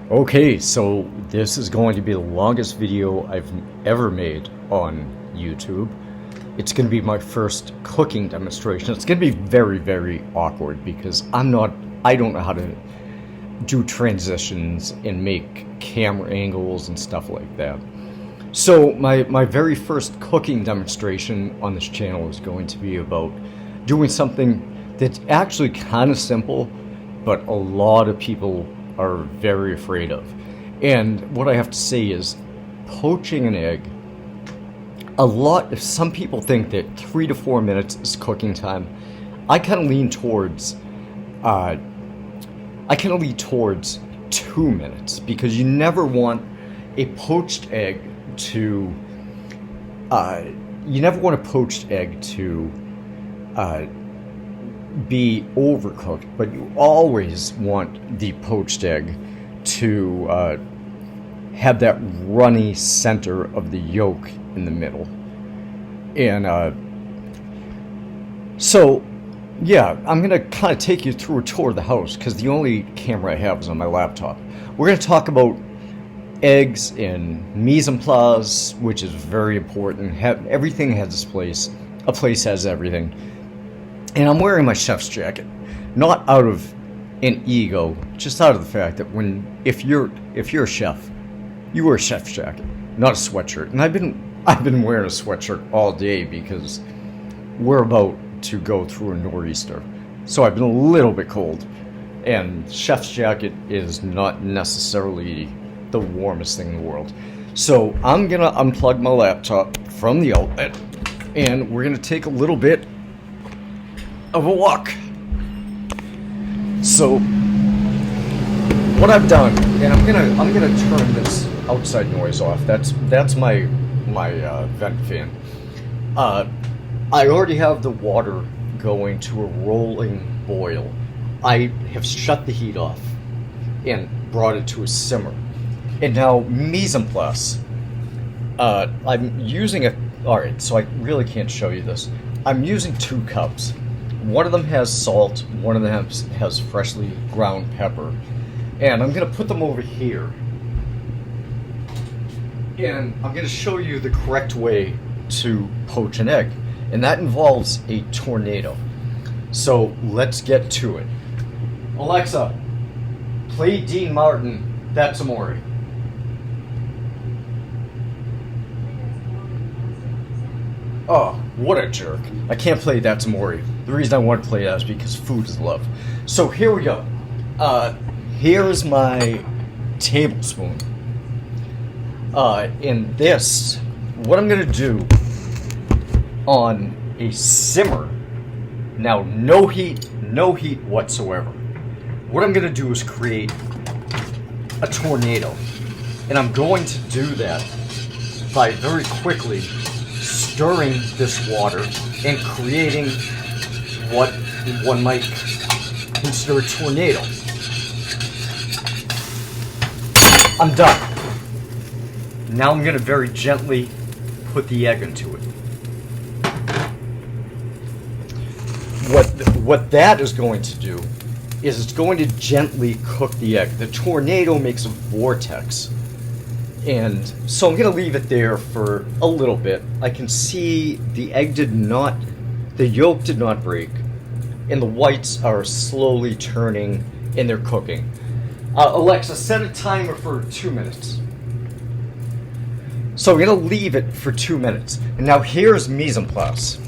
Okay, so this is going to be the longest video I've ever made on YouTube. It's going to be my first cooking demonstration. It's going to be very, very awkward because I don't know how to do transitions and make camera angles and stuff like that. So my very first cooking demonstration on this channel is going to be about doing something that's actually kind of simple, but a lot of people are very afraid of. And what I have to say is, poaching an egg, some people think that 3 to 4 minutes is cooking time. I kind of lean towards 2 minutes, because you never want a poached egg to be overcooked, but you always want the poached egg to have that runny center of the yolk in the middle. And so yeah, I'm gonna kind of take you through a tour of the house because the only camera I have is on my laptop. We're gonna talk about eggs and mise en place, which is very important. Everything has its place. A place has everything. And I'm wearing my chef's jacket, not out of an ego, just out of the fact that if you're a chef, you wear a chef's jacket, not a sweatshirt. And I've been wearing a sweatshirt all day because we're about to go through a nor'easter, so I've been a little bit cold. And chef's jacket is not necessarily the warmest thing in the world. So I'm gonna unplug my laptop from the outlet, and we're gonna take a little bit of a walk. So what I've done, and I'm gonna turn this outside noise off. That's my vent fan. I already have the water going to a rolling boil. I have shut the heat off and brought it to a simmer. And now mise en place. I'm using alright, so I really can't show you this. I'm using 2 cups. One of them has salt, one of them has freshly ground pepper. And I'm going to put them over here. And I'm going to show you the correct way to poach an egg. And that involves a tornado. So let's get to it. Alexa, play Dean Martin, That's Amore. Oh, what a jerk. I can't play That's Amore. The reason I want to play that is because food is love. So here we go. Here's my tablespoon. And this, what I'm going to do on a simmer, now no heat whatsoever. What I'm going to do is create a tornado. And I'm going to do that by very quickly stirring this water and creating what one might consider a tornado. I'm done. Now I'm going to very gently put the egg into it. What that is going to do is it's going to gently cook the egg. The tornado makes a vortex. And so I'm going to leave it there for a little bit. I can see the yolk did not break, and the whites are slowly turning and they're cooking. Alexa, set a timer for 2 minutes. So I'm going to leave it for 2 minutes. And now here's mise en place.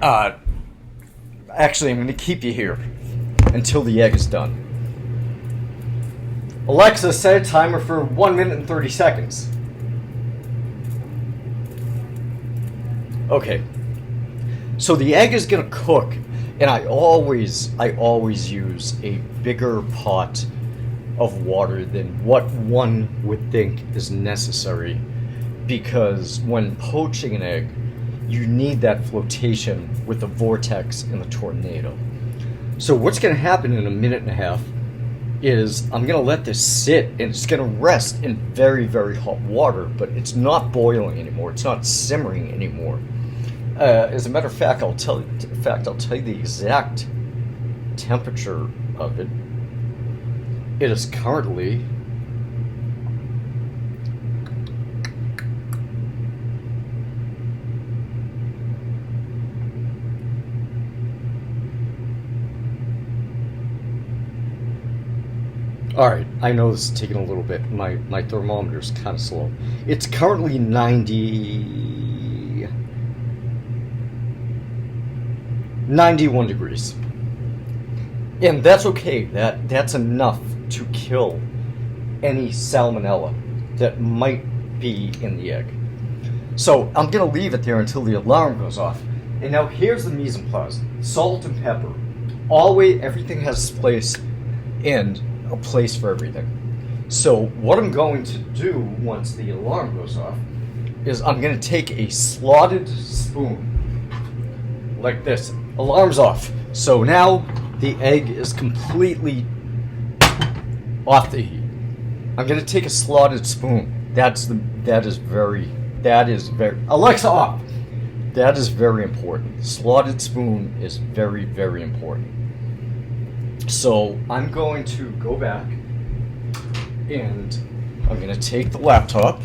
Actually, I'm going to keep you here until the egg is done. Alexa, set a timer for 1 minute and 30 seconds. Okay. So the egg is going to cook, and I always use a bigger pot of water than what one would think is necessary, because when poaching an egg, you need that flotation with the vortex and the tornado. So what's going to happen in a minute and a half is I'm going to let this sit, and it's going to rest in very, very hot water, but it's not boiling anymore. It's not simmering anymore. As a matter of fact, I'll tell you the exact temperature of it. It is currently All right, I know this is taking a little bit. My thermometer's kind of slow. It's currently 91 degrees. And that's okay. That's enough to kill any salmonella that might be in the egg. So I'm gonna leave it there until the alarm goes off. And now here's the mise en place: salt and pepper. Always, everything has its place and a place for everything. So what I'm going to do once the alarm goes off is I'm gonna take a slotted spoon like this. Alarm's off. So now the egg is completely off the heat. I'm gonna take a slotted spoon. That is very Alexa off. That is very important. Slotted spoon is very, very important. So I'm going to go back and I'm gonna take the laptop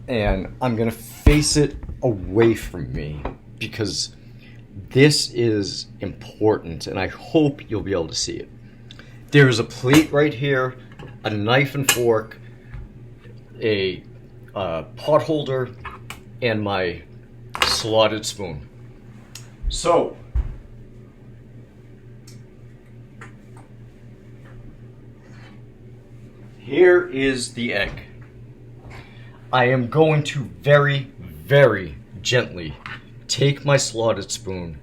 and I'm gonna face it away from me because this is important and I hope you'll be able to see it. There's a plate right here, a knife and fork, a pot holder, and my slotted spoon. So, here is the egg. I am going to very, very gently take my slotted spoon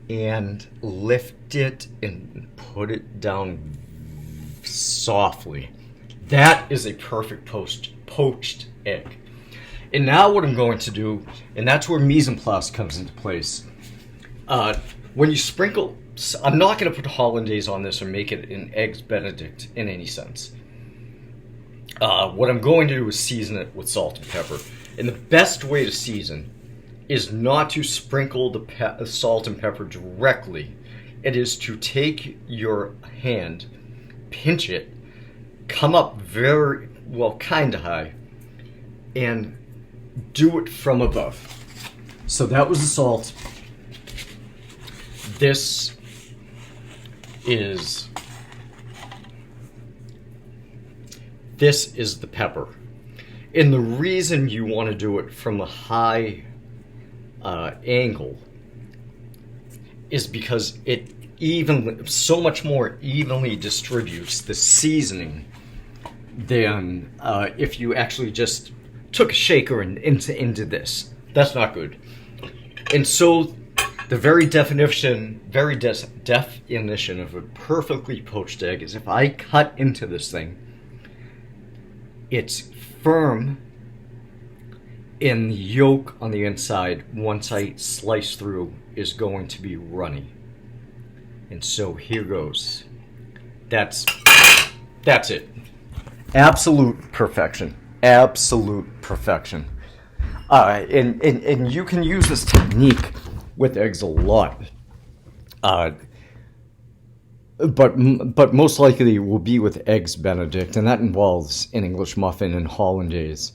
and lift it and put it down softly. That is a perfect poached egg. And now what I'm going to do, and that's where mise en place comes into place. When you sprinkle, I'm not going to put hollandaise on this or make it an eggs benedict in any sense. What I'm going to do is season it with salt and pepper. And the best way to season is not to sprinkle the salt and pepper directly. It is to take your hand, pinch it, come up very, well, kind of high, and do it from above. So that was the salt. This is the pepper. And the reason you want to do it from a high angle is because it so much more evenly distributes the seasoning than if you actually just took a shaker and into this. That's not good. And so the very definition of a perfectly poached egg is if I cut into this thing, it's firm in the yolk on the inside. Once I slice through is going to be runny. And so here goes. That's it. Absolute perfection. Absolute perfection. And you can use this technique with eggs a lot. But most likely will be with eggs benedict, and that involves an English muffin and hollandaise.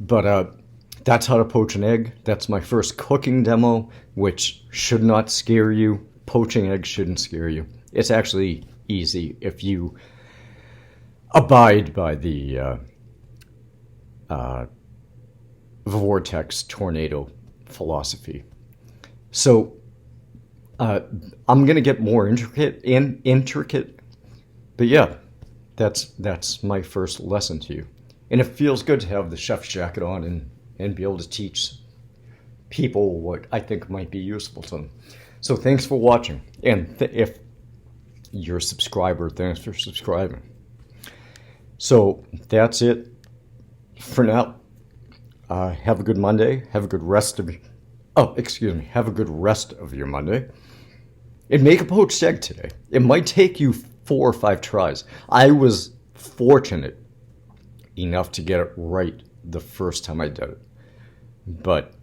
But that's how to poach an egg. That's my first cooking demo, which should not scare you. Poaching eggs shouldn't scare you. It's actually easy if you abide by the vortex tornado philosophy. So I'm gonna get more intricate, but yeah, that's my first lesson to you, and it feels good to have the chef's jacket on and be able to teach people what I think might be useful to them. So thanks for watching, and if you're a subscriber, thanks for subscribing. So that's it for now. Have a good Monday. Have a good rest of have a good rest of your Monday. And make a poached egg today. It might take you 4 or 5 tries. I was fortunate enough to get it right the first time I did it. But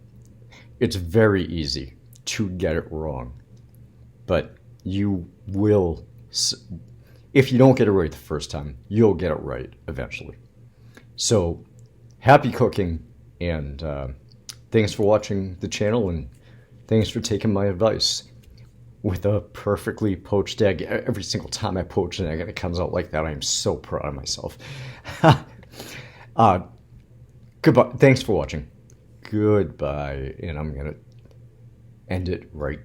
it's very easy to get it wrong. But you will, if you don't get it right the first time, you'll get it right eventually. So happy cooking, and thanks for watching the channel, and thanks for taking my advice. with a perfectly poached egg. Every single time I poach an egg and it comes out like that, I am so proud of myself. uh, Goodbye. Thanks for watching. Goodbye. And I'm going to end it right